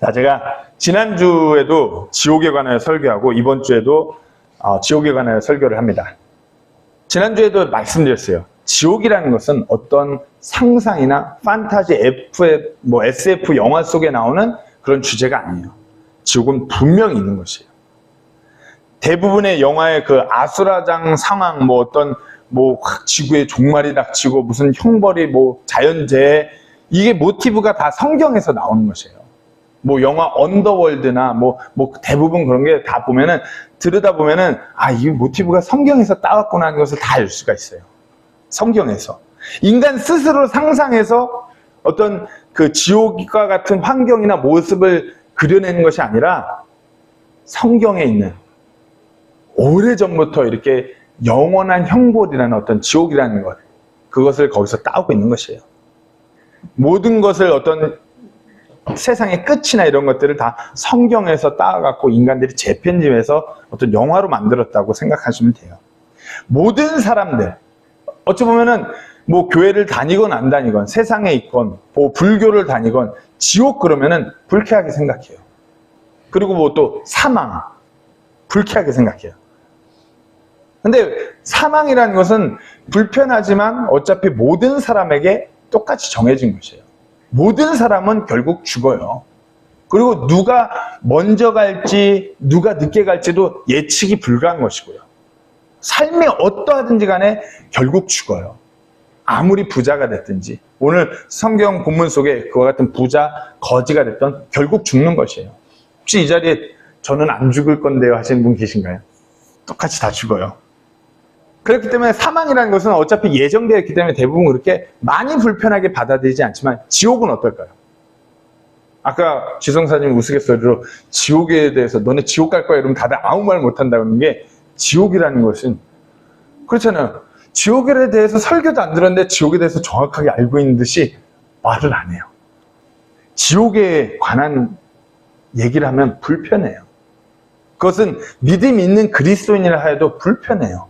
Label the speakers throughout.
Speaker 1: 자, 제가 지난주에도 지옥에 관하여 설교하고 이번 주에도 지옥에 관하여 설교를 합니다. 지난주에도 말씀드렸어요. 지옥이라는 것은 어떤 상상이나 판타지 SF 영화 속에 나오는 그런 주제가 아니에요. 지옥은 분명히 있는 것이에요. 대부분의 영화의 그 아수라장 상황, 지구에 종말이 닥치고 무슨 형벌이 자연재해, 이게 모티브가 다 성경에서 나오는 것이에요. 영화 언더월드나 대부분 그런 게 다 보면은, 들여다보면은, 이 모티브가 성경에서 따왔구나 하는 것을 다 알 수가 있어요. 성경에서. 인간 스스로 상상해서 어떤 그 지옥과 같은 환경이나 모습을 그려내는 것이 아니라 성경에 있는 오래전부터 이렇게 영원한 형벌이라는 어떤 지옥이라는 것, 그것을 거기서 따오고 있는 것이에요. 모든 것을 어떤 세상의 끝이나 이런 것들을 다 성경에서 따와갖고 인간들이 재편집해서 어떤 영화로 만들었다고 생각하시면 돼요. 모든 사람들, 어찌 보면은 교회를 다니건 안 다니건, 세상에 있건, 불교를 다니건, 지옥 그러면은 불쾌하게 생각해요. 그리고 또 사망, 불쾌하게 생각해요. 근데 사망이라는 것은 불편하지만 어차피 모든 사람에게 똑같이 정해진 것이에요. 모든 사람은 결국 죽어요. 그리고 누가 먼저 갈지, 누가 늦게 갈지도 예측이 불가한 것이고요. 삶이 어떠하든지 간에 결국 죽어요. 아무리 부자가 됐든지, 오늘 성경 본문 속에 그와 같은 부자, 거지가 됐던 결국 죽는 것이에요. 혹시 이 자리에 저는 안 죽을 건데요 하시는 분 계신가요? 똑같이 다 죽어요. 그렇기 때문에 사망이라는 것은 어차피 예정되어 있기 때문에 대부분 그렇게 많이 불편하게 받아들이지 않지만, 지옥은 어떨까요? 아까 지성사님 우스갯소리로 지옥에 대해서 너네 지옥 갈 거야 이러면 다들 아무 말 못한다는 게, 지옥이라는 것은 그렇잖아요. 지옥에 대해서 설교도 안 들었는데 지옥에 대해서 정확하게 알고 있는 듯이 말을 안 해요. 지옥에 관한 얘기를 하면 불편해요. 그것은 믿음이 있는 그리스도인이라 하여도 불편해요.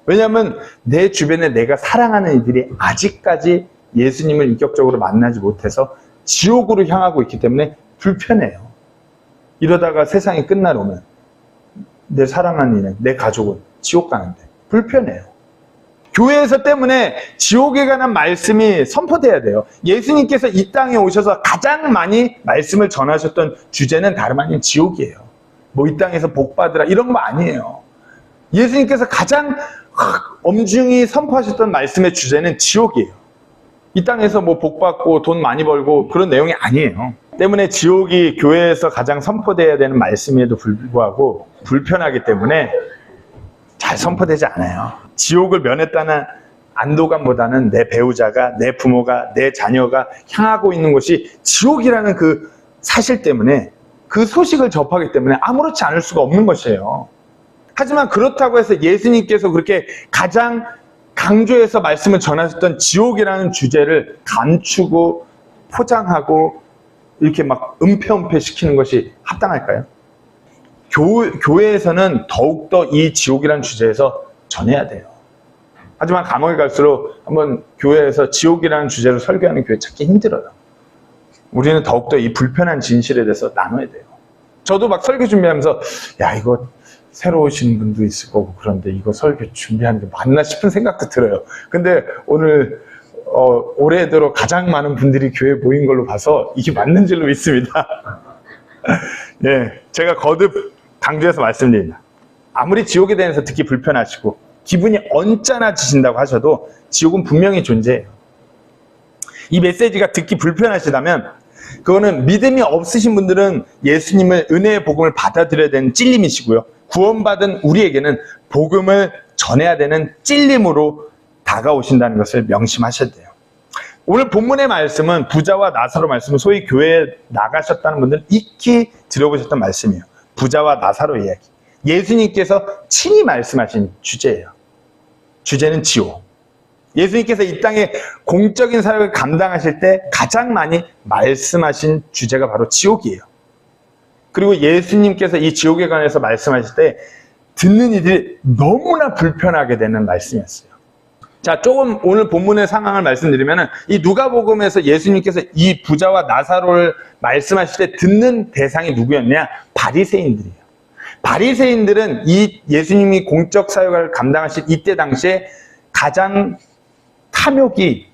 Speaker 1: 왜냐하면 내 주변에 내가 사랑하는 이들이 아직까지 예수님을 인격적으로 만나지 못해서 지옥으로 향하고 있기 때문에 불편해요. 이러다가 세상이 끝나러 오면 내 사랑하는 이는, 내 가족은 지옥 가는데 불편해요. 교회에서 때문에 지옥에 관한 말씀이 선포돼야 돼요. 예수님께서 이 땅에 오셔서 가장 많이 말씀을 전하셨던 주제는 다름 아닌 지옥이에요. 이 땅에서 복 받으라 이런 거 아니에요. 예수님께서 가장 엄중히 선포하셨던 말씀의 주제는 지옥이에요. 이 땅에서 복 받고 돈 많이 벌고 그런 내용이 아니에요. 때문에 지옥이 교회에서 가장 선포돼야 되는 말씀에도 불구하고 불편하기 때문에 잘 선포되지 않아요. 지옥을 면했다는 안도감보다는 내 배우자가, 내 부모가, 내 자녀가 향하고 있는 곳이 지옥이라는 그 사실 때문에, 그 소식을 접하기 때문에 아무렇지 않을 수가 없는 것이에요. 하지만 그렇다고 해서 예수님께서 그렇게 가장 강조해서 말씀을 전하셨던 지옥이라는 주제를 감추고 포장하고 이렇게 은폐 시키는 것이 합당할까요? 교회에서는 더욱더 이 지옥이라는 주제에서 전해야 돼요. 하지만 감옥에 갈수록 한번 교회에서 지옥이라는 주제로 설교하는 교회 찾기 힘들어요. 우리는 더욱더 이 불편한 진실에 대해서 나눠야 돼요. 저도 설교 준비하면서 이거 새로 오신 분도 있을 거고 그런데 이거 설교 준비하는 게 맞나 싶은 생각도 들어요. 근데 오늘 올해 들어 가장 많은 분들이 교회에 모인 걸로 봐서 이게 맞는 줄로 믿습니다. 네, 제가 거듭 강조해서 말씀드립니다. 아무리 지옥에 대해서 듣기 불편하시고 기분이 언짢아지신다고 하셔도 지옥은 분명히 존재해요. 이 메시지가 듣기 불편하시다면 그거는 믿음이 없으신 분들은 예수님을, 은혜의 복음을 받아들여야 되는 찔림이시고요. 구원받은 우리에게는 복음을 전해야 되는 찔림으로 다가오신다는 것을 명심하셔야 돼요. 오늘 본문의 말씀은 부자와 나사로 말씀은 소위 교회에 나가셨다는 분들은 익히 들어보셨던 말씀이에요. 부자와 나사로 이야기. 예수님께서 친히 말씀하신 주제예요. 주제는 지옥. 예수님께서 이 땅에 공적인 사역을 감당하실 때 가장 많이 말씀하신 주제가 바로 지옥이에요. 그리고 예수님께서 이 지옥에 관해서 말씀하실 때 듣는 이들이 너무나 불편하게 되는 말씀이었어요. 자, 조금 오늘 본문의 상황을 말씀드리면은 이 누가복음에서 예수님께서 이 부자와 나사로를 말씀하실 때 듣는 대상이 누구였냐? 바리새인들이에요. 바리새인들은 이 예수님이 공적 사역을 감당하실 이때 당시에 가장 탐욕이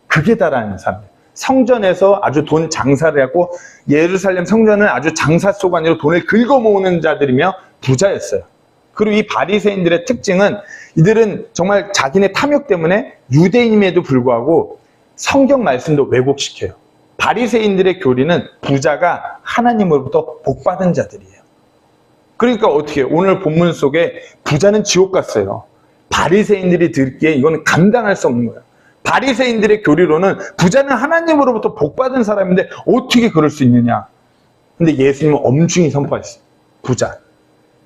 Speaker 1: 극에 달하는 사람들. 성전에서 아주 돈 장사를 하고 예루살렘 성전은 아주 장사 소관으로 돈을 긁어 모으는 자들이며 부자였어요. 그리고 이 바리새인들의 특징은 이들은 정말 자기네 탐욕 때문에 유대인임에도 불구하고 성경 말씀도 왜곡시켜요. 바리새인들의 교리는 부자가 하나님으로부터 복받은 자들이에요. 그러니까 어떻게 해요? 오늘 본문 속에 부자는 지옥 갔어요. 바리새인들이 듣기에 이건 감당할 수 없는 거예요. 바리새인들의 교리로는 부자는 하나님으로부터 복받은 사람인데 어떻게 그럴 수 있느냐. 근데 예수님은 엄중히 선포했어요. 부자.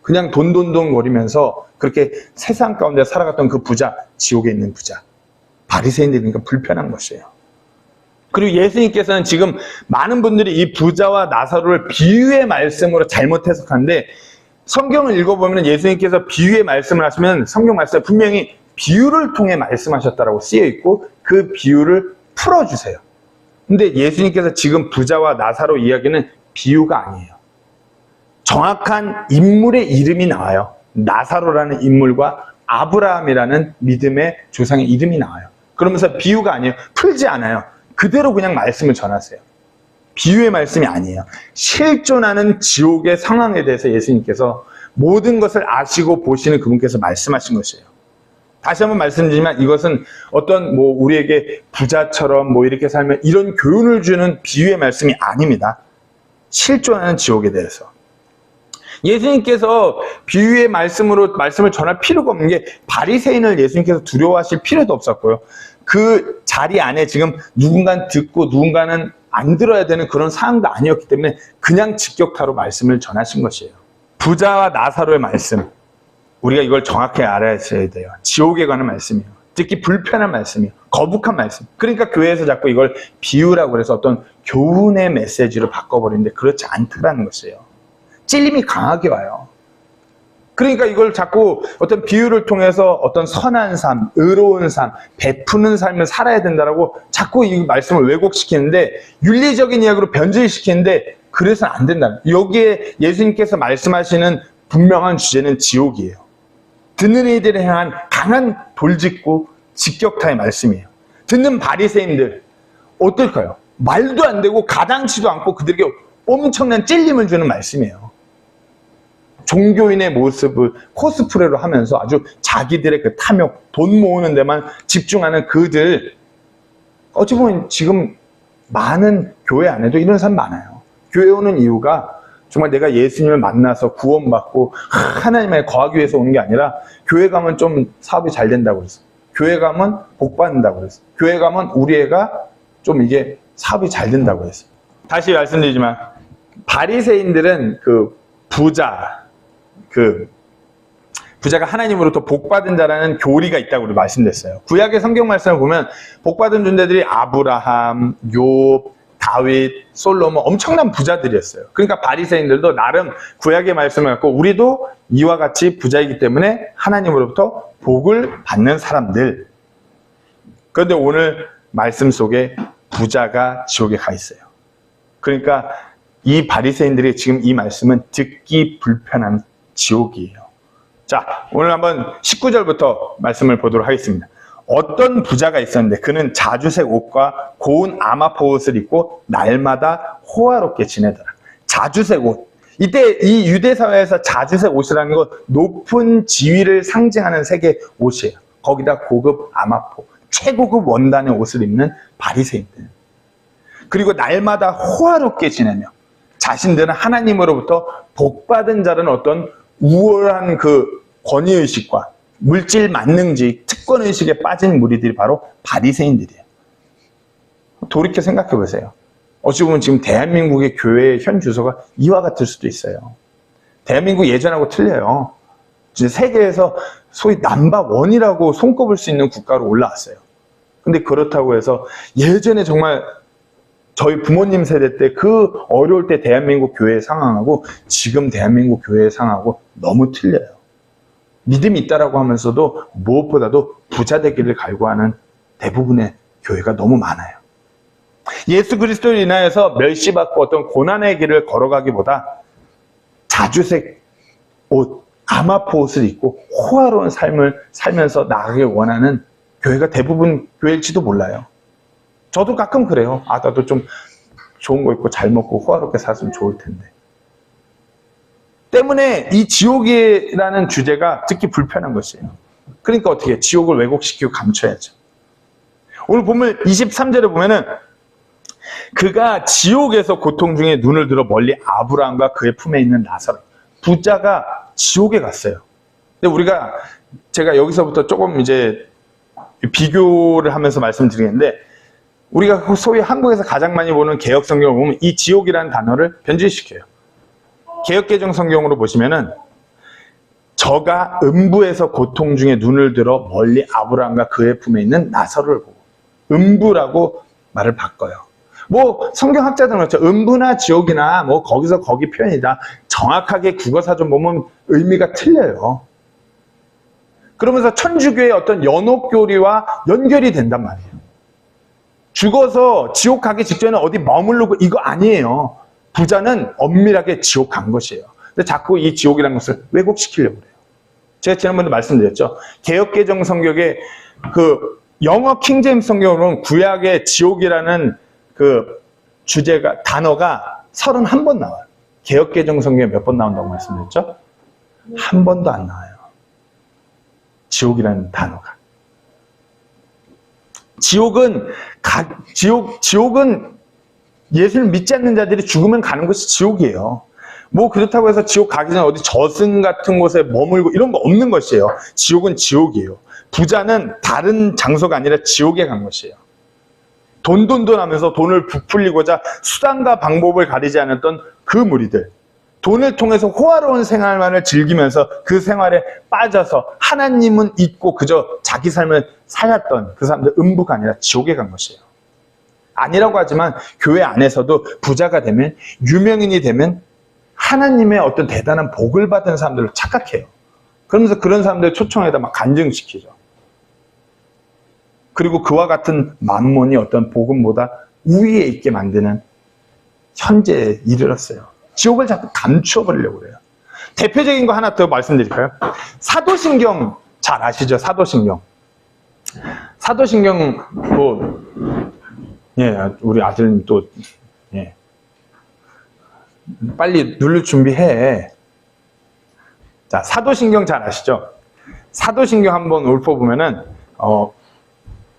Speaker 1: 그냥 돈돈돈거리면서 그렇게 세상 가운데 살아갔던 그 부자, 지옥에 있는 부자. 바리새인들이니까 불편한 것이에요. 그리고 예수님께서는 지금 많은 분들이 이 부자와 나사로를 비유의 말씀으로 잘못 해석하는데 성경을 읽어보면 예수님께서 비유의 말씀을 하시면 성경 말씀에 분명히 비유를 통해 말씀하셨다라고 쓰여있고 그 비유를 풀어주세요. 근데 예수님께서 지금 부자와 나사로 이야기는 비유가 아니에요. 정확한 인물의 이름이 나와요. 나사로라는 인물과 아브라함이라는 믿음의 조상의 이름이 나와요. 그러면서 비유가 아니에요. 풀지 않아요. 그대로 그냥 말씀을 전하세요. 비유의 말씀이 아니에요. 실존하는 지옥의 상황에 대해서 예수님께서 모든 것을 아시고 보시는 그분께서 말씀하신 것이에요. 다시 한번 말씀드리지만 이것은 어떤 우리에게 부자처럼 이렇게 살면 이런 교훈을 주는 비유의 말씀이 아닙니다. 실존하는 지옥에 대해서. 예수님께서 비유의 말씀으로 말씀을 전할 필요가 없는 게 바리새인을 예수님께서 두려워하실 필요도 없었고요. 그 자리 안에 지금 누군가는 듣고 누군가는 안 들어야 되는 그런 상황도 아니었기 때문에 그냥 직격타로 말씀을 전하신 것이에요. 부자와 나사로의 말씀. 우리가 이걸 정확히 알아야 돼요. 지옥에 관한 말씀이에요. 듣기 불편한 말씀이에요. 거북한 말씀. 그러니까 교회에서 자꾸 이걸 비유라고 해서 어떤 교훈의 메시지로 바꿔버리는데 그렇지 않다라는 것이에요. 찔림이 강하게 와요. 그러니까 이걸 자꾸 어떤 비유를 통해서 어떤 선한 삶, 의로운 삶, 베푸는 삶을 살아야 된다라고 자꾸 이 말씀을 왜곡시키는데 윤리적인 이야기로 변질시키는데 그래서는 안 된다. 여기에 예수님께서 말씀하시는 분명한 주제는 지옥이에요. 듣는 이들에 향한 강한 돌직구, 직격타의 말씀이에요. 듣는 바리새인들 어떨까요? 말도 안 되고 가당치도 않고 그들에게 엄청난 찔림을 주는 말씀이에요. 종교인의 모습을 코스프레로 하면서 아주 자기들의 그 탐욕, 돈 모으는 데만 집중하는 그들, 어찌 보면 지금 많은 교회 안에도 이런 사람 많아요. 교회 오는 이유가 정말 내가 예수님을 만나서 구원받고 하나님에 거하기 위해서 오는 게 아니라 교회 가면 좀 사업이 잘 된다고 그랬어. 교회 가면 복 받는다고 그랬어. 교회 가면 우리 애가 좀 이게 사업이 잘 된다고 그랬어. 다시 말씀드리지만 바리새인들은 부자가 하나님으로부터 복받은 자라는 교리가 있다고 우리 말씀드렸어요. 구약의 성경 말씀을 보면 복받은 존재들이 아브라함, 욥, 다윗, 솔로몬 엄청난 부자들이었어요. 그러니까 바리새인들도 나름 구약의 말씀을 갖고 우리도 이와 같이 부자이기 때문에 하나님으로부터 복을 받는 사람들. 그런데 오늘 말씀 속에 부자가 지옥에 가 있어요. 그러니까 이 바리새인들이 지금 이 말씀은 듣기 불편한 지옥이에요. 자, 오늘 한번 19절부터 말씀을 보도록 하겠습니다. 어떤 부자가 있었는데 그는 자주색 옷과 고운 아마포 옷을 입고 날마다 호화롭게 지내더라. 자주색 옷. 이때 이 유대 사회에서 자주색 옷이라는 건 높은 지위를 상징하는 색의 옷이에요. 거기다 고급 아마포, 최고급 원단의 옷을 입는 바리새인들. 그리고 날마다 호화롭게 지내며 자신들은 하나님으로부터 복받은 자라는 어떤 우월한 그 권위의식과 물질 만능주의, 특권의식에 빠진 무리들이 바로 바리새인들이에요. 돌이켜 생각해 보세요. 어찌 보면 지금 대한민국의 교회의 현 주소가 이와 같을 수도 있어요. 대한민국 예전하고 틀려요. 세계에서 소위 넘버1이라고 손꼽을 수 있는 국가로 올라왔어요. 근데 그렇다고 해서 예전에 정말 저희 부모님 세대 때 그 어려울 때 대한민국 교회의 상황하고 지금 대한민국 교회의 상황하고 너무 틀려요. 믿음이 있다라고 하면서도 무엇보다도 부자 되기를 갈구하는 대부분의 교회가 너무 많아요. 예수 그리스도를 인하여서 멸시받고 어떤 고난의 길을 걸어가기보다 자주색 옷, 아마포 옷을 입고 호화로운 삶을 살면서 나가길 원하는 교회가 대부분 교회일지도 몰라요. 저도 가끔 그래요. 나도 좀 좋은 거 입고 잘 먹고 호화롭게 살았으면 좋을 텐데. 때문에 이 지옥이라는 주제가 듣기 불편한 것이에요. 그러니까 어떻게 해요? 지옥을 왜곡시키고 감춰야죠. 오늘 본문 23절에 보면은 그가 지옥에서 고통 중에 눈을 들어 멀리 아브라함과 그의 품에 있는 나사로, 부자가 지옥에 갔어요. 근데 제가 여기서부터 조금 이제 비교를 하면서 말씀드리겠는데, 우리가 소위 한국에서 가장 많이 보는 개역 성경을 보면 이 지옥이라는 단어를 변질시켜요. 개역개정 성경으로 보시면은 저가 음부에서 고통 중에 눈을 들어 멀리 아브라함과 그의 품에 있는 나사로를 보고, 음부라고 말을 바꿔요. 뭐 성경학자들은 그렇죠. 음부나 지옥이나 뭐 거기서 거기 표현이다. 정확하게 국어사전 보면 의미가 틀려요. 그러면서 천주교의 어떤 연옥교리와 연결이 된단 말이에요. 죽어서 지옥 가기 직전에 어디 머무르고 이거 아니에요. 부자는 엄밀하게 지옥 간 것이에요. 근데 자꾸 이 지옥이라는 것을 왜곡시키려고 그래요. 제가 지난번에 말씀드렸죠. 개역개정 성경의 그 영어 킹제임스 성경으로는 구약의 지옥이라는 그 주제가, 단어가 31번 나와요. 개역개정 성경에 몇 번 나온다고 말씀드렸죠? 한 번도 안 나와요. 지옥이라는 단어가. 지옥은 예수를 믿지 않는 자들이 죽으면 가는 곳이 지옥이에요. 뭐 그렇다고 해서 지옥 가기 전에 어디 저승 같은 곳에 머물고 이런 거 없는 것이에요. 지옥은 지옥이에요. 부자는 다른 장소가 아니라 지옥에 간 것이에요. 돈돈돈하면서 돈을 부풀리고자 수단과 방법을 가리지 않았던 그 무리들, 돈을 통해서 호화로운 생활만을 즐기면서 그 생활에 빠져서 하나님은 잊고 그저 자기 삶을 살았던 그 사람들, 음부가 아니라 지옥에 간 것이에요. 아니라고 하지만 교회 안에서도 부자가 되면, 유명인이 되면 하나님의 어떤 대단한 복을 받은 사람들로 착각해요. 그러면서 그런 사람들 초청에다 막 간증시키죠. 그리고 그와 같은 만몬이 어떤 복음보다 우위에 있게 만드는 현재에 이르렀어요. 지옥을 자꾸 감추어버리려고 그래요. 대표적인 거 하나 더 말씀드릴까요? 사도신경 잘 아시죠? 사도신경. 사도신경 우리 아들님 또 빨리 누를 준비해. 자, 사도신경 잘 아시죠? 사도신경 한번 읊어보면은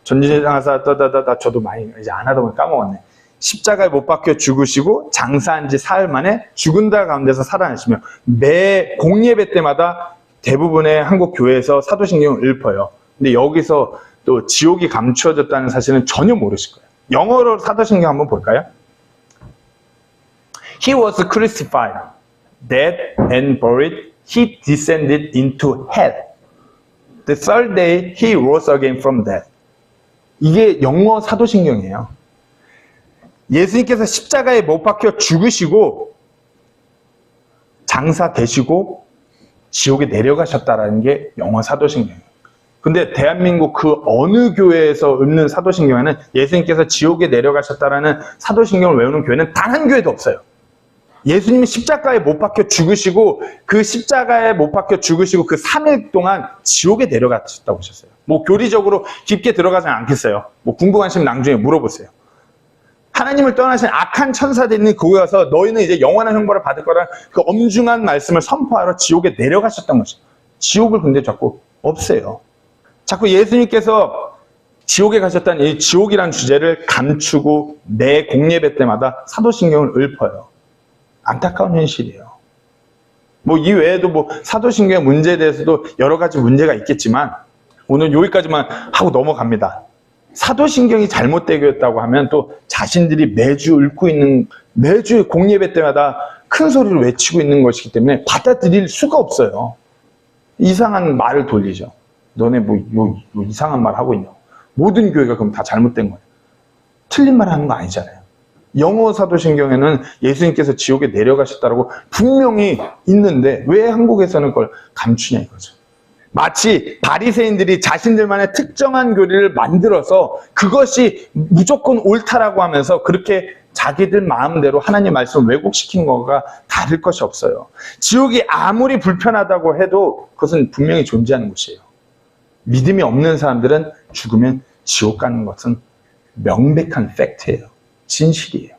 Speaker 1: 전지장사 떠다다다 저도 많이 이제 안 하다 보니 까먹었네. 십자가에 못 박혀 죽으시고 장사한 지 사흘 만에 죽은 자 가운데서 살아나시며 매 공예배 때마다 대부분의 한국 교회에서 사도신경을 읊어요. 근데 여기서 또 지옥이 감추어졌다는 사실은 전혀 모르실 거예요. 영어로 사도신경 한번 볼까요? He was crucified, dead and buried. He descended into hell. The third day he rose again from death. 이게 영어 사도신경이에요. 예수님께서 십자가에 못 박혀 죽으시고 장사되시고 지옥에 내려가셨다라는 게 영어 사도신경이에요. 근데 대한민국 그 어느 교회에서 읊는 사도신경에는 예수님께서 지옥에 내려가셨다라는 사도신경을 외우는 교회는 단 한 교회도 없어요. 예수님이 십자가에 못 박혀 죽으시고 그 십자가에 못 박혀 죽으시고 그 3일 동안 지옥에 내려가셨다고 하셨어요. 뭐 교리적으로 깊게 들어가진 않겠어요. 뭐 궁금하시면 나중에 물어보세요. 하나님을 떠나신 악한 천사들이 거기 가서 너희는 이제 영원한 형벌을 받을 거라 그 엄중한 말씀을 선포하러 지옥에 내려가셨던 것이에요. 지옥을 근데 자꾸 없애요. 자꾸 예수님께서 지옥에 가셨다는 이 지옥이라는 주제를 감추고 매 공예배 때마다 사도신경을 읊어요. 안타까운 현실이에요. 뭐 이 외에도 뭐 사도신경의 문제에 대해서도 여러 가지 문제가 있겠지만 오늘 여기까지만 하고 넘어갑니다. 사도신경이 잘못되었다고 하면 또 자신들이 매주 읊고 있는, 매주 공예배 때마다 큰 소리로 외치고 있는 것이기 때문에 받아들일 수가 없어요. 이상한 말을 돌리죠. 너네 뭐 이상한 말 하고 있냐고. 모든 교회가 그럼 다 잘못된 거예요. 틀린 말 하는 거 아니잖아요. 영어 사도신경에는 예수님께서 지옥에 내려가셨다고 분명히 있는데 왜 한국에서는 그걸 감추냐 이거죠. 마치 바리새인들이 자신들만의 특정한 교리를 만들어서 그것이 무조건 옳다라고 하면서 그렇게 자기들 마음대로 하나님 말씀을 왜곡시킨 거가 다를 것이 없어요. 지옥이 아무리 불편하다고 해도 그것은 분명히 존재하는 곳이에요. 믿음이 없는 사람들은 죽으면 지옥 가는 것은 명백한 팩트예요. 진실이에요.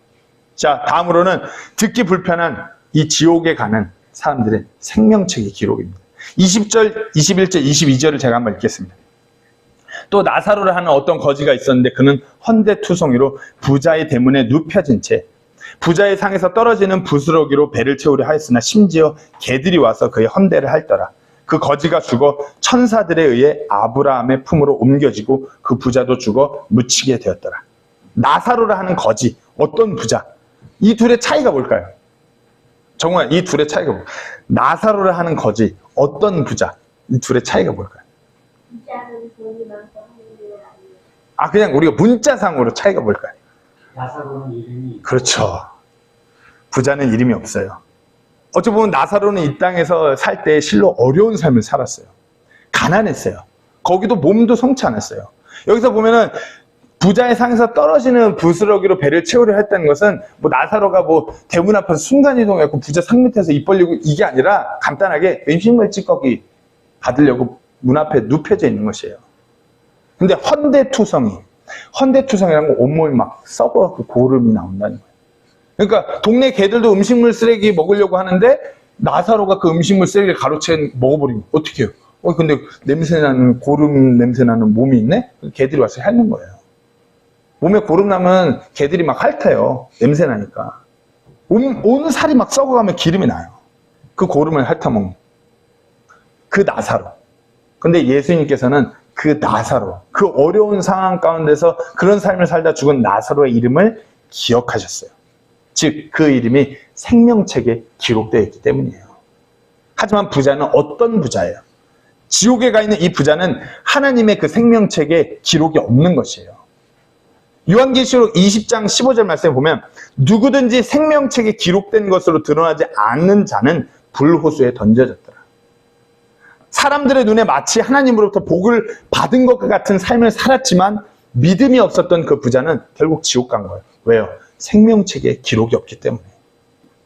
Speaker 1: 자, 다음으로는 듣기 불편한 이 지옥에 가는 사람들의 생명책의 기록입니다. 20절, 21절, 22절을 제가 한번 읽겠습니다. 또 나사로를 하는 어떤 거지가 있었는데 그는 헌데투성이로 부자의 대문에 눕혀진 채 부자의 상에서 떨어지는 부스러기로 배를 채우려 하였으나 심지어 개들이 와서 그의 헌대를 핥더라. 그 거지가 죽어 천사들에 의해 아브라함의 품으로 옮겨지고 그 부자도 죽어 묻히게 되었더라. 나사로를 하는 거지, 어떤 부자, 이 둘의 차이가 뭘까요? 정말 이 둘의 차이가 뭘까요? 나사로를 하는 거지, 어떤 부자, 이 둘의 차이가 뭘까요? 그냥 우리가 문자상으로 차이가 뭘까요?
Speaker 2: 나사로는 이름이
Speaker 1: 그렇죠. 부자는 이름이 없어요. 어찌 보면 나사로는 이 땅에서 살 때 실로 어려운 삶을 살았어요. 가난했어요. 거기도 몸도 성치 않았어요. 여기서 보면은 부자의 상에서 떨어지는 부스러기로 배를 채우려 했다는 것은 뭐 나사로가 뭐 대문 앞에서 순간이동해서 부자 상 밑에서 입 벌리고 이게 아니라 간단하게 음식물 찌꺼기 받으려고 문 앞에 눕혀져 있는 것이에요. 근데 헌데투성이라는 건 온몸이 막 썩어갖고 고름이 나온다는 거예요. 그러니까 동네 개들도 음식물 쓰레기 먹으려고 하는데 나사로가 그 음식물 쓰레기를 가로채 먹어버리면 어떻게 해요? 근데 냄새나는 고름 냄새나는 몸이 있네? 개들이 와서 핥는 거예요. 몸에 고름 나면 개들이 막 핥아요. 냄새나니까. 온 살이 막 썩어가면 기름이 나요. 그 고름을 핥아먹는 그 나사로. 근데 예수님께서는 그 나사로, 그 어려운 상황 가운데서 그런 삶을 살다 죽은 나사로의 이름을 기억하셨어요. 즉, 그 이름이 생명책에 기록되어 있기 때문이에요. 하지만 부자는 어떤 부자예요? 지옥에 가 있는 이 부자는 하나님의 그 생명책에 기록이 없는 것이에요. 요한계시록 20장 15절 말씀에 보면 누구든지 생명책에 기록된 것으로 드러나지 않는 자는 불호수에 던져졌더라. 사람들의 눈에 마치 하나님으로부터 복을 받은 것과 같은 삶을 살았지만 믿음이 없었던 그 부자는 결국 지옥 간 거예요. 왜요? 생명책에 기록이 없기 때문에.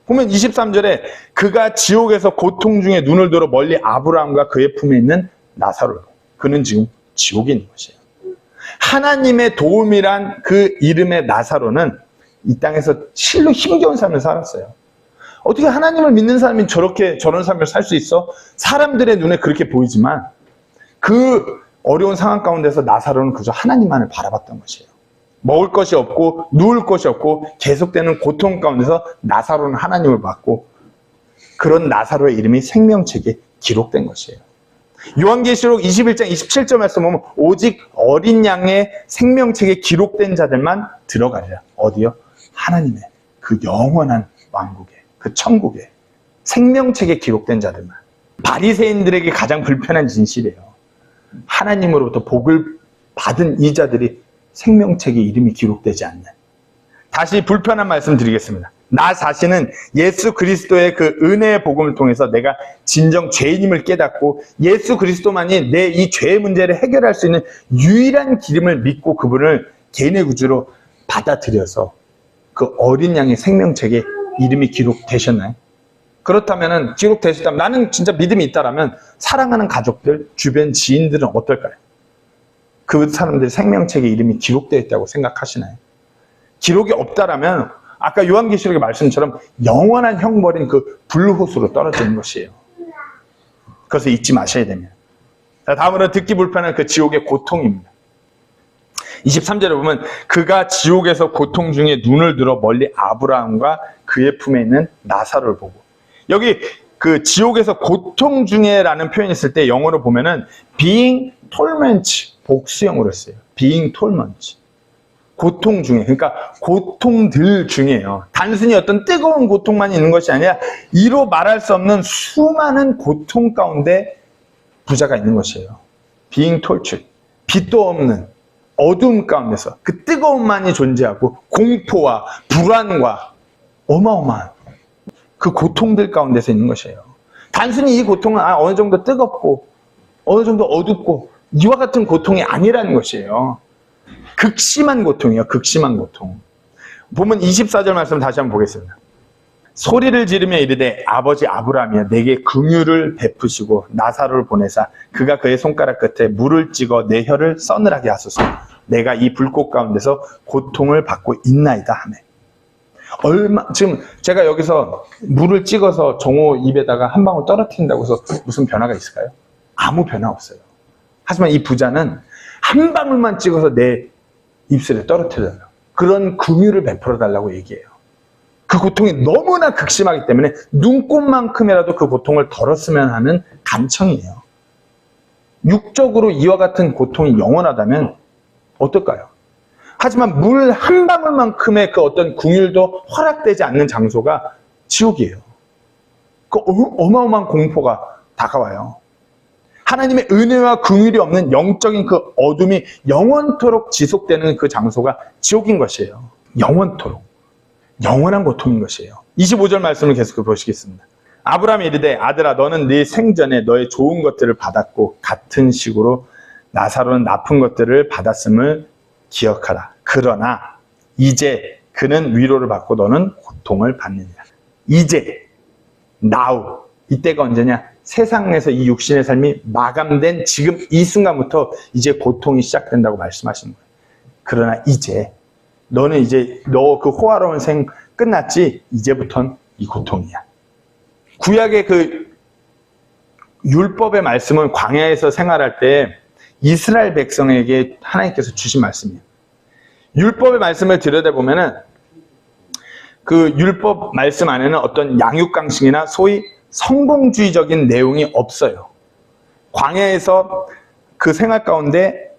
Speaker 1: 보면 23절에 그가 지옥에서 고통 중에 눈을 들어 멀리 아브라함과 그의 품에 있는 나사로를 봐요. 그는 지금 지옥에 있는 것이에요. 하나님의 도움이란 그 이름의 나사로는 이 땅에서 실로 힘겨운 삶을 살았어요. 어떻게 하나님을 믿는 사람이 저런 삶을 살 수 있어? 사람들의 눈에 그렇게 보이지만 그 어려운 상황 가운데서 나사로는 그저 하나님만을 바라봤던 것이에요. 먹을 것이 없고 누울 것이 없고 계속되는 고통 가운데서 나사로는 하나님을 봤고 그런 나사로의 이름이 생명책에 기록된 것이에요. 요한계시록 21장 27절 말씀 보면 오직 어린 양의 생명책에 기록된 자들만 들어가리라. 어디요? 하나님의 그 영원한 왕국에, 그 천국에 생명책에 기록된 자들만. 바리새인들에게 가장 불편한 진실이에요. 하나님으로부터 복을 받은 이 자들이 생명책에 이름이 기록되지 않는. 다시 불편한 말씀 드리겠습니다. 나 자신은 예수 그리스도의 그 은혜의 복음을 통해서 내가 진정 죄인임을 깨닫고 예수 그리스도만이 내 이 죄의 문제를 해결할 수 있는 유일한 길임을 믿고 그분을 개인의 구주로 받아들여서 그 어린 양의 생명책에 이름이 기록되셨나요? 그렇다면 기록되셨다면 나는 진짜 믿음이 있다라면 사랑하는 가족들, 주변 지인들은 어떨까요? 그 사람들 생명책에 이름이 기록되어 있다고 생각하시나요? 기록이 없다라면 아까 요한계시록의 말씀처럼 영원한 형벌인 그 불호수로 떨어지는 것이에요. 그것을 잊지 마셔야 됩니다. 자, 다음으로 듣기 불편한 그 지옥의 고통입니다. 23절에 보면 그가 지옥에서 고통 중에 눈을 들어 멀리 아브라함과 그의 품에 있는 나사로를 보고, 여기 그 지옥에서 고통 중에라는 표현이 있을 때 영어로 보면은 being torment, 복수형으로 써요. being torment. 고통 중에, 그러니까 고통들 중에요. 단순히 어떤 뜨거운 고통만 있는 것이 아니라 이로 말할 수 없는 수많은 고통 가운데 부자가 있는 것이에요. being tortured. 빛도 없는 어두움 가운데서 그 뜨거움만이 존재하고 공포와 불안과 어마어마한 그 고통들 가운데서 있는 것이에요. 단순히 이 고통은 어느 정도 뜨겁고 어느 정도 어둡고 이와 같은 고통이 아니라는 것이에요. 극심한 고통이에요. 극심한 고통. 보면 24절 말씀 다시 한번 보겠습니다. 소리를 지르며 이르되 아버지 아브라함이여 내게 긍휼을 베푸시고 나사로를 보내사 그가 그의 손가락 끝에 물을 찍어 내 혀를 서늘하게 하소서. 내가 이 불꽃 가운데서 고통을 받고 있나이다 하네. 지금 제가 여기서 물을 찍어서 정호 입에다가 한 방울 떨어뜨린다고 해서 무슨 변화가 있을까요? 아무 변화 없어요. 하지만 이 부자는 한 방울만 찍어서 내 입술에 떨어뜨려달라고, 그런 긍휼을 베풀어 달라고 얘기해요. 그 고통이 너무나 극심하기 때문에 눈곱만큼이라도 그 고통을 덜었으면 하는 간청이에요. 육적으로 이와 같은 고통이 영원하다면 어떨까요? 하지만 물 한 방울만큼의 그 어떤 긍휼도 허락되지 않는 장소가 지옥이에요. 그 어마어마한 공포가 다가와요. 하나님의 은혜와 긍휼이 없는 영적인 그 어둠이 영원토록 지속되는 그 장소가 지옥인 것이에요. 영원토록. 영원한 고통인 것이에요. 25절 말씀을 계속 보시겠습니다. 아브라함이 이르되 아들아 너는 네 생전에 너의 좋은 것들을 받았고 같은 식으로 나사로는 나쁜 것들을 받았음을 기억하라. 그러나 이제 그는 위로를 받고 너는 고통을 받느니라. 이제 now 이때가 언제냐? 세상에서 이 육신의 삶이 마감된 지금 이 순간부터 이제 고통이 시작된다고 말씀하시는 거예요. 그러나 이제 너는 이제 너 그 호화로운 생 끝났지? 이제부턴 이 고통이야. 구약의 그 율법의 말씀은 광야에서 생활할 때 이스라엘 백성에게 하나님께서 주신 말씀이에요. 율법의 말씀을 들여다보면은 그 율법 말씀 안에는 어떤 양육강식이나 소위 성공주의적인 내용이 없어요. 광야에서 그 생활 가운데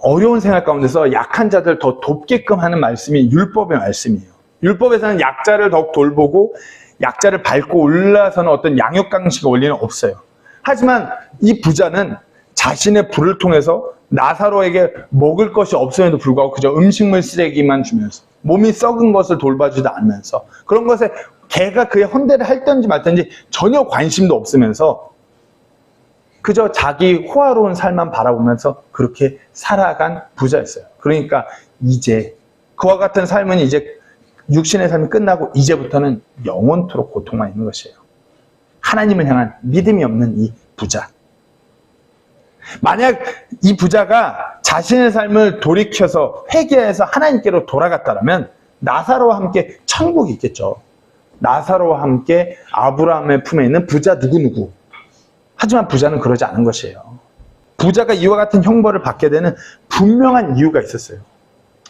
Speaker 1: 어려운 생활 가운데서 약한 자들 더 돕게끔 하는 말씀이 율법의 말씀이에요. 율법에서는 약자를 더욱 돌보고 약자를 밟고 올라서는 어떤 양육강식 원리는 없어요. 하지만 이 부자는 자신의 불을 통해서 나사로에게 먹을 것이 없음에도 불구하고 그저 음식물 쓰레기만 주면서 몸이 썩은 것을 돌봐주지 않으면서 그런 것에 걔가 그의 헌대를 할든지 말든지 전혀 관심도 없으면서 그저 자기 호화로운 삶만 바라보면서 그렇게 살아간 부자였어요. 그러니까 이제 그와 같은 삶은 이제 육신의 삶이 끝나고 이제부터는 영원토록 고통만 있는 것이에요. 하나님을 향한 믿음이 없는 이 부자. 만약 이 부자가 자신의 삶을 돌이켜서 회개해서 하나님께로 돌아갔다면 나사로와 함께 천국이 있겠죠. 나사로와 함께 아브라함의 품에 있는 부자 누구누구. 하지만 부자는 그러지 않은 것이에요. 부자가 이와 같은 형벌을 받게 되는 분명한 이유가 있었어요.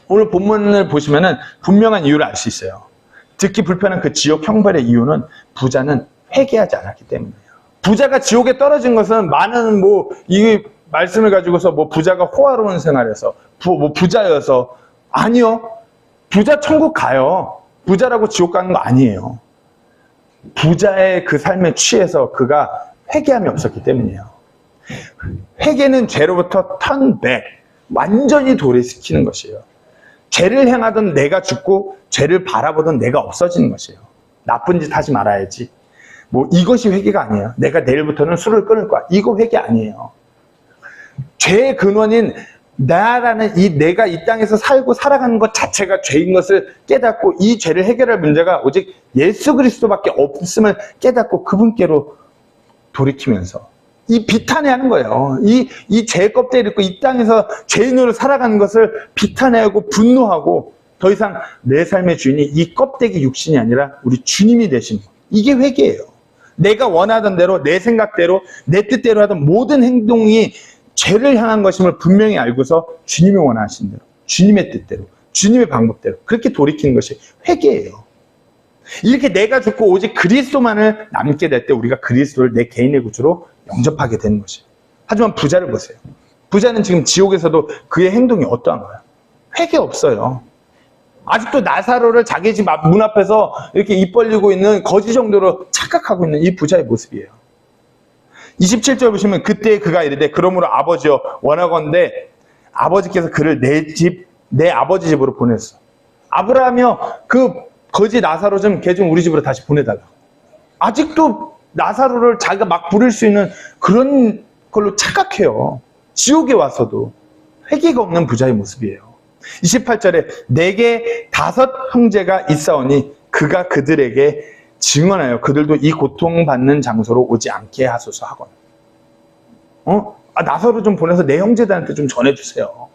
Speaker 1: 오늘 본문을 보시면은 분명한 이유를 알 수 있어요. 듣기 불편한 그 지옥 형벌의 이유는 부자는 회개하지 않았기 때문이에요. 부자가 지옥에 떨어진 것은 많은 이 말씀을 가지고서 부자가 호화로운 생활에서 부자여서 아니요. 부자 천국 가요. 부자라고 지옥 가는 거 아니에요. 부자의 그 삶에 취해서 그가 회개함이 없었기 때문이에요. 회개는 죄로부터 턴백, 완전히 도래시키는 것이에요. 죄를 행하던 내가 죽고 죄를 바라보던 내가 없어지는 것이에요. 나쁜 짓 하지 말아야지. 이것이 회개가 아니에요. 내가 내일부터는 술을 끊을 거야. 이거 회개 아니에요. 죄의 근원인 나라는 내가 이 땅에서 살고 살아가는 것 자체가 죄인 것을 깨닫고 이 죄를 해결할 문제가 오직 예수 그리스도밖에 없음을 깨닫고 그분께로 돌이키면서 이 비탄해하는 거예요. 이 죄의 껍데기를 입고 이 땅에서 죄인으로 살아가는 것을 비탄해하고 분노하고 더 이상 내 삶의 주인이 이 껍데기 육신이 아니라 우리 주님이 되신 거. 이게 회개예요. 내가 원하던 대로 내 생각대로 내 뜻대로 하던 모든 행동이 죄를 향한 것임을 분명히 알고서 주님이 원하신 대로 주님의 뜻대로 주님의 방법대로 그렇게 돌이키는 것이 회개예요. 이렇게 내가 죽고 오직 그리스도만을 남게 될 때 우리가 그리스도를 내 개인의 구주로 영접하게 되는 것이에요. 하지만 부자를 보세요. 부자는 지금 지옥에서도 그의 행동이 어떠한 거야? 회개 없어요. 아직도 나사로를 자기 집 문 앞에서 이렇게 입 벌리고 있는 거지 정도로 착각하고 있는 이 부자의 모습이에요. 27절 보시면 그때 그가 이르되 그러므로 아버지여 원하건대 아버지께서 그를 내 아버지 집으로 보냈어. 아브라함이여 그 거지 나사로 걔 좀 우리 집으로 다시 보내달라고. 아직도 나사로를 자기가 막 부를 수 있는 그런 그걸로 착각해요. 지옥에 와서도 회개가 없는 부자의 모습이에요. 28절에 내게 5 형제가 있사오니 그가 그들에게 증언하여 그들도 이 고통받는 장소로 오지 않게 하소서 하거나. 나사로 좀 보내서 내 형제들한테 좀 전해주세요.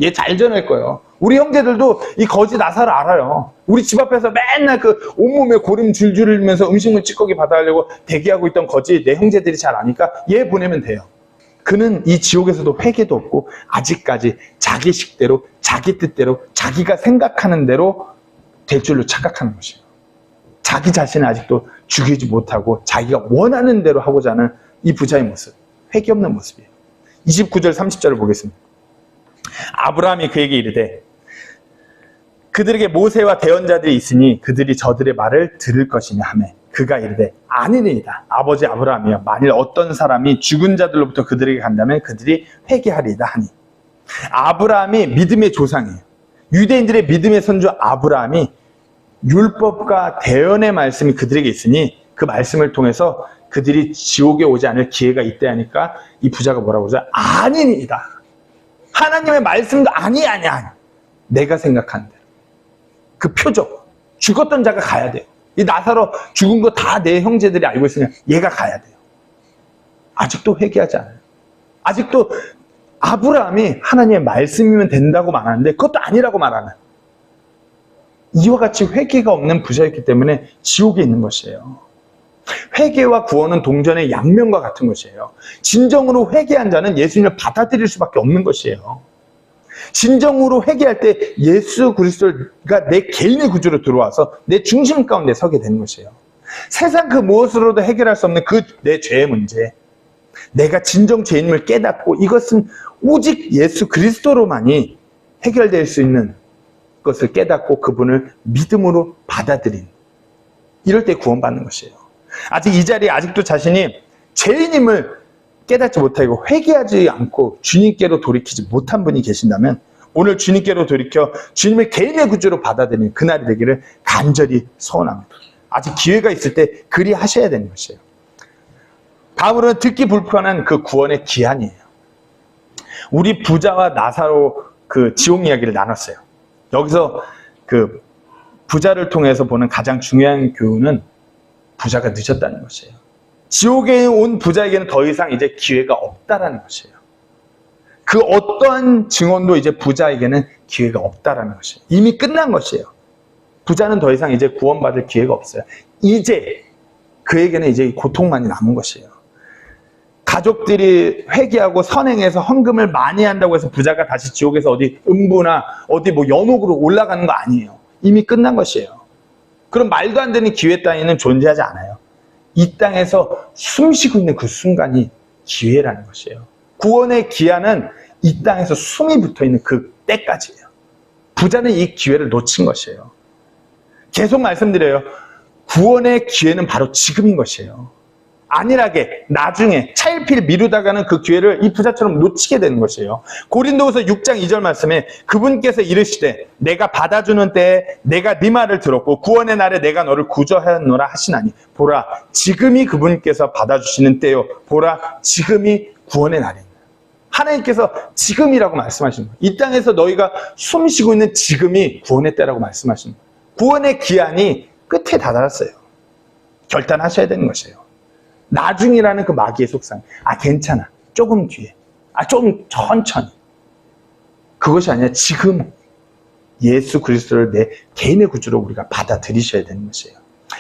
Speaker 1: 얘 잘 전할 거예요. 우리 형제들도 이 거지 나사를 알아요. 우리 집 앞에서 맨날 그 온몸에 고름 줄줄 흘리면서 음식물 찌꺼기 받아가려고 대기하고 있던 거지 내 형제들이 잘 아니까 얘 보내면 돼요. 그는 이 지옥에서도 회개도 없고 아직까지 자기 식대로 자기 뜻대로 자기가 생각하는 대로 될 줄로 착각하는 것이에요. 자기 자신을 아직도 죽이지 못하고 자기가 원하는 대로 하고자 하는 이 부자의 모습, 회개 없는 모습이에요. 29절 30절을 보겠습니다. 아브라함이 그에게 이르되 그들에게 모세와 대언자들이 있으니 그들이 저들의 말을 들을 것이냐 하매 그가 이르되 아니니이다. 아버지 아브라함이여 만일 어떤 사람이 죽은 자들로부터 그들에게 간다면 그들이 회개하리이다 하니. 아브라함이 믿음의 조상이에요. 유대인들의 믿음의 선조 아브라함이 율법과 대언의 말씀이 그들에게 있으니 그 말씀을 통해서 그들이 지옥에 오지 않을 기회가 있다 하니까 이 부자가 뭐라고 하죠? 아니니이다. 하나님의 말씀도 아니. 내가 생각하는 대로. 그 표적. 죽었던 자가 가야 돼요. 이 나사로 죽은 거 다 내 형제들이 알고 있으면 얘가 가야 돼요. 아직도 회개하지 않아요. 아직도 아브라함이 하나님의 말씀이면 된다고 말하는데 그것도 아니라고 말하는 이와 같이 회개가 없는 부자였기 때문에 지옥에 있는 것이에요. 회개와 구원은 동전의 양면과 같은 것이에요. 진정으로 회개한 자는 예수님을 받아들일 수밖에 없는 것이에요. 진정으로 회개할 때 예수 그리스도가 내 개인의 구주로 들어와서 내 중심 가운데 서게 되는 것이에요. 세상 그 무엇으로도 해결할 수 없는 그 내 죄의 문제, 내가 진정 죄인임을 깨닫고 이것은 오직 예수 그리스도로만이 해결될 수 있는 것을 깨닫고 그분을 믿음으로 받아들인, 이럴 때 구원받는 것이에요. 아직 이 자리에 아직도 자신이 죄인임을 깨닫지 못하고 회개하지 않고 주님께로 돌이키지 못한 분이 계신다면 오늘 주님께로 돌이켜 주님을 개인의 구주로 받아들이는 그날이 되기를 간절히 소원합니다. 아직 기회가 있을 때 그리 하셔야 되는 것이에요. 다음으로는 듣기 불편한 그 구원의 기한이에요. 우리 부자와 나사로 그 지옥 이야기를 나눴어요. 여기서 그 부자를 통해서 보는 가장 중요한 교훈은 부자가 늦었다는 것이에요. 지옥에 온 부자에게는 더 이상 이제 기회가 없다라는 것이에요. 그 어떠한 증언도 이제 부자에게는 기회가 없다라는 것이에요. 이미 끝난 것이에요. 부자는 더 이상 이제 구원받을 기회가 없어요. 이제 그에게는 이제 고통만이 남은 것이에요. 가족들이 회개하고 선행해서 헌금을 많이 한다고 해서 부자가 다시 지옥에서 어디 음부나 어디 뭐 연옥으로 올라가는 거 아니에요. 이미 끝난 것이에요. 그럼 말도 안 되는 기회 따위는 존재하지 않아요. 이 땅에서 숨쉬고 있는 그 순간이 기회라는 것이에요. 구원의 기한은 이 땅에서 숨이 붙어있는 그 때까지예요. 부자는 이 기회를 놓친 것이에요. 계속 말씀드려요. 구원의 기회는 바로 지금인 것이에요. 안일하게 나중에 차일피일 미루다가는 그 기회를 이 부자처럼 놓치게 되는 것이에요. 고린도후서 6장 2절 말씀에 그분께서 이르시되 내가 받아주는 때에 내가 네 말을 들었고 구원의 날에 내가 너를 구조하였노라 하시나니 보라 지금이 그분께서 받아주시는 때요 보라 지금이 구원의 날입니다. 하나님께서 지금이라고 말씀하시는 거예요. 이 땅에서 너희가 숨쉬고 있는 지금이 구원의 때라고 말씀하시는 거예요. 구원의 기한이 끝에 다다랐어요. 결단하셔야 되는 것이에요. 나중이라는 그 마귀의 속상. 괜찮아. 조금 뒤에. 좀 천천히. 그것이 아니라 지금 예수 그리스도를 내 개인의 구주로 우리가 받아들이셔야 되는 것이에요.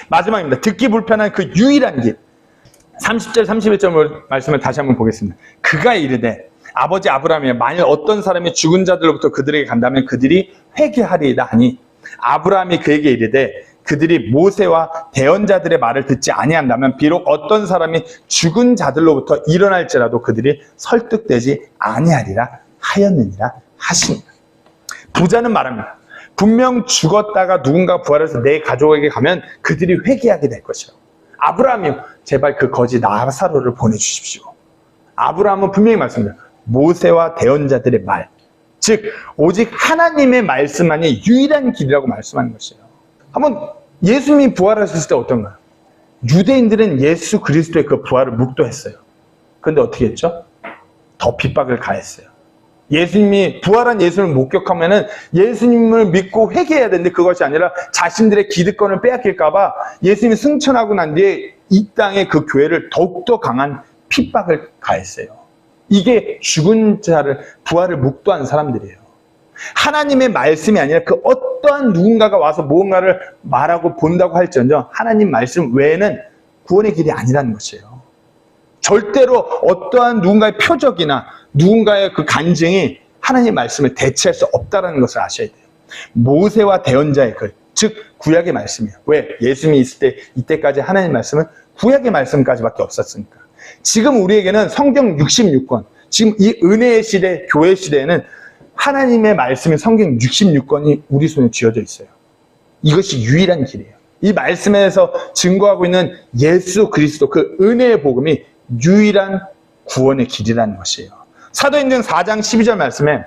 Speaker 1: 마지막입니다. 듣기 불편한 그 유일한 길. 30절 31절 말씀을 다시 한번 보겠습니다. 그가 이르되 아버지 아브라함이여 만일 어떤 사람이 죽은 자들로부터 그들에게 간다면 그들이 회개하리이다 하니 아브라함이 그에게 이르되 그들이 모세와 대언자들의 말을 듣지 아니한다면 비록 어떤 사람이 죽은 자들로부터 일어날지라도 그들이 설득되지 아니하리라 하였느니라 하시니라. 부자는 말합니다. 분명 죽었다가 누군가 부활해서 내 가족에게 가면 그들이 회개하게 될 것이요. 아브라함이요 제발 그 거지 나사로를 보내주십시오. 아브라함은 분명히 말씀합니다. 모세와 대언자들의 말, 즉 오직 하나님의 말씀만이 유일한 길이라고 말씀하는 것이에요. 한번 예수님이 부활하셨을 때 어떤가요? 유대인들은 예수 그리스도의 그 부활을 묵도했어요. 그런데 어떻게 했죠? 더 핍박을 가했어요. 예수님이 부활한 예수님을 목격하면은 예수님을 믿고 회개해야 되는데 그것이 아니라 자신들의 기득권을 빼앗길까 봐 예수님이 승천하고 난 뒤에 이 땅에 그 교회를 더욱더 강한 핍박을 가했어요. 이게 죽은 자를 부활을 묵도한 사람들이에요. 하나님의 말씀이 아니라 그 어떠한 누군가가 와서 무언가를 말하고 본다고 할지언정 하나님 말씀 외에는 구원의 길이 아니라는 것이에요. 절대로 어떠한 누군가의 표적이나 누군가의 그 간증이 하나님의 말씀을 대체할 수 없다는 것을 아셔야 돼요. 모세와 대언자의 글, 즉 구약의 말씀이에요. 왜? 예수님이 있을 때 이때까지 하나님의 말씀은 구약의 말씀까지밖에 없었으니까. 지금 우리에게는 성경 66권, 지금 이 은혜의 시대, 교회 시대에는 하나님의 말씀인 성경 66권이 우리 손에 쥐어져 있어요. 이것이 유일한 길이에요. 이 말씀에서 증거하고 있는 예수 그리스도 그 은혜의 복음이 유일한 구원의 길이라는 것이에요. 사도행전 4장 12절 말씀에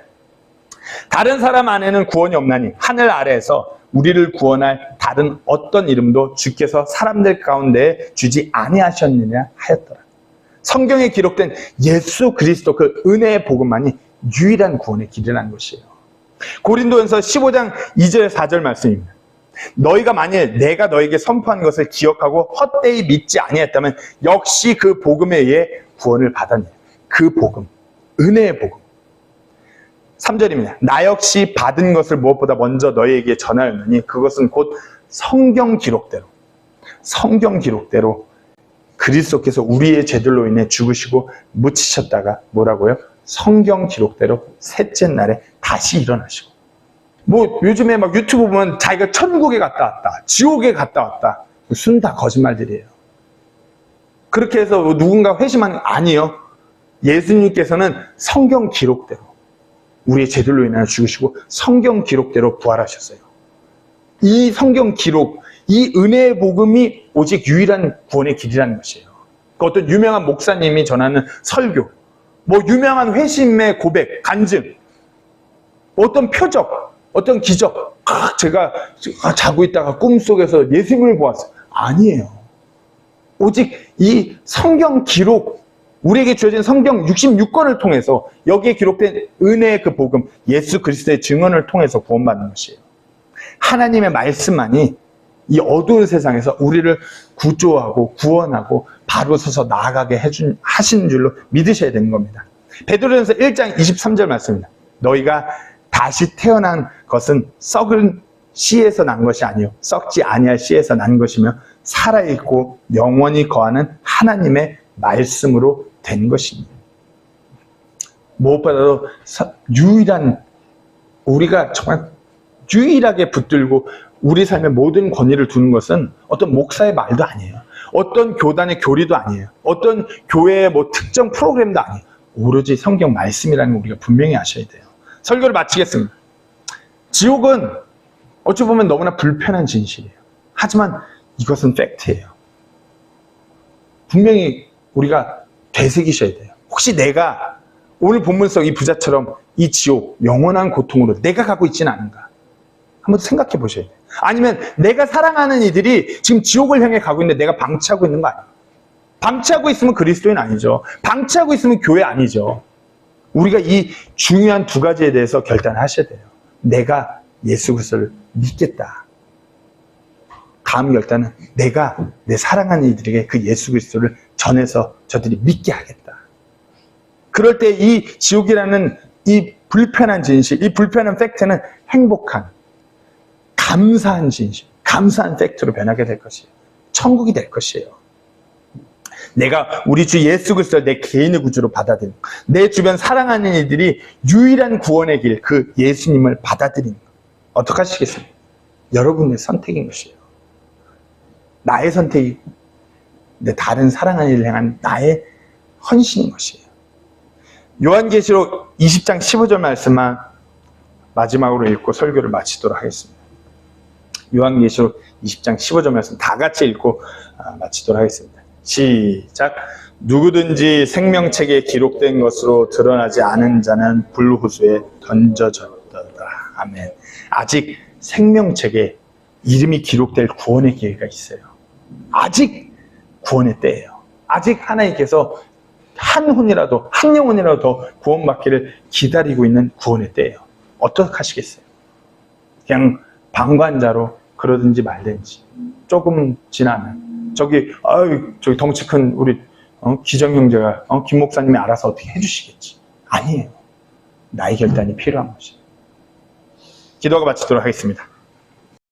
Speaker 1: 다른 사람 안에는 구원이 없나니 하늘 아래에서 우리를 구원할 다른 어떤 이름도 주께서 사람들 가운데 주지 아니하셨느냐 하였더라. 성경에 기록된 예수 그리스도 그 은혜의 복음만이 유일한 구원의 길이라는 것이에요. 고린도전서 15장 2절 4절 말씀입니다. 너희가 만일 내가 너에게 선포한 것을 기억하고 헛되이 믿지 아니했다면 역시 그 복음에 의해 구원을 받았네. 그 복음, 은혜의 복음. 3절입니다. 나 역시 받은 것을 무엇보다 먼저 너희에게 전하였느니 그것은 곧 성경 기록대로 그리스도께서 우리의 죄들로 인해 죽으시고 묻히셨다가 뭐라고요? 성경 기록대로 셋째 날에 다시 일어나시고. 뭐 요즘에 막 유튜브 보면 자기가 천국에 갔다 왔다, 지옥에 갔다 왔다. 순 다 거짓말들이에요. 그렇게 해서 누군가 회심하는 거 아니에요. 예수님께서는 성경 기록대로 우리의 죄들로 인하여 죽으시고 성경 기록대로 부활하셨어요. 이 성경 기록, 이 은혜의 복음이 오직 유일한 구원의 길이라는 것이에요. 그 어떤 유명한 목사님이 전하는 설교, 뭐 유명한 회심의 고백, 간증, 어떤 표적, 어떤 기적, 제가 자고 있다가 꿈속에서 예수님을 보았어요. 아니에요. 오직 이 성경 기록, 우리에게 주어진 성경 66권을 통해서 여기에 기록된 은혜의 그 복음, 예수 그리스도의 증언을 통해서 구원받는 것이에요. 하나님의 말씀만이 이 어두운 세상에서 우리를 구조하고 구원하고 바로 서서 나아가게 하시는 줄로 믿으셔야 되는 겁니다. 베드로전서 1장 23절 말씀입니다. 너희가 다시 태어난 것은 썩은 씨에서 난 것이 아니요 썩지 아니할 씨에서 난 것이며 살아있고 영원히 거하는 하나님의 말씀으로 된 것입니다. 무엇보다도 유일한, 우리가 정말 유일하게 붙들고 우리 삶의 모든 권위를 두는 것은 어떤 목사의 말도 아니에요. 어떤 교단의 교리도 아니에요. 어떤 교회의 뭐 특정 프로그램도 아니에요. 오로지 성경 말씀이라는 걸 우리가 분명히 아셔야 돼요. 설교를 마치겠습니다. 지옥은 어찌 보면 너무나 불편한 진실이에요. 하지만 이것은 팩트예요. 분명히 우리가 되새기셔야 돼요. 혹시 내가 오늘 본문 속 이 부자처럼 이 지옥, 영원한 고통으로 내가 가고 있지는 않은가? 한번 생각해 보셔야 돼요. 아니면 내가 사랑하는 이들이 지금 지옥을 향해 가고 있는데 내가 방치하고 있는 거 아니에요? 방치하고 있으면 그리스도인 아니죠. 방치하고 있으면 교회 아니죠. 우리가 이 중요한 두 가지에 대해서 결단하셔야 돼요. 내가 예수 그리스도를 믿겠다. 다음 결단은 내가 내 사랑하는 이들에게 그 예수 그리스도를 전해서 저들이 믿게 하겠다. 그럴 때 이 지옥이라는 이 불편한 진실, 이 불편한 팩트는 행복한, 감사한 진실, 감사한 팩트로 변하게 될 것이에요. 천국이 될 것이에요. 내가 우리 주 예수 그리스도를 내 개인의 구주로 받아들이는 것, 내 주변 사랑하는 이들이 유일한 구원의 길, 그 예수님을 받아들이는 것. 어떻게 하시겠습니까? 여러분의 선택인 것이에요. 나의 선택이 내 다른 사랑하는 이를 향한 나의 헌신인 것이에요. 요한계시록 20장 15절 말씀만 마지막으로 읽고 설교를 마치도록 하겠습니다. 요한계시록 20장 15절 말씀 다 같이 읽고 마치도록 하겠습니다. 시작. 누구든지 생명책에 기록된 것으로 드러나지 않은 자는 불호수에 던져졌더라. 아멘. 아직 생명책에 이름이 기록될 구원의 기회가 있어요. 아직 구원의 때예요. 아직 하나님께서 한 혼이라도, 한 영혼이라도 더 구원받기를 기다리고 있는 구원의 때예요. 어떻게 하시겠어요? 그냥 방관자로 그러든지 말든지 조금 지나면 저기 덩치 큰 우리 기정 형제가 김 목사님이 알아서 어떻게 해주시겠지. 아니에요. 나의 결단이 필요한 것이에요. 기도가 마치도록 하겠습니다.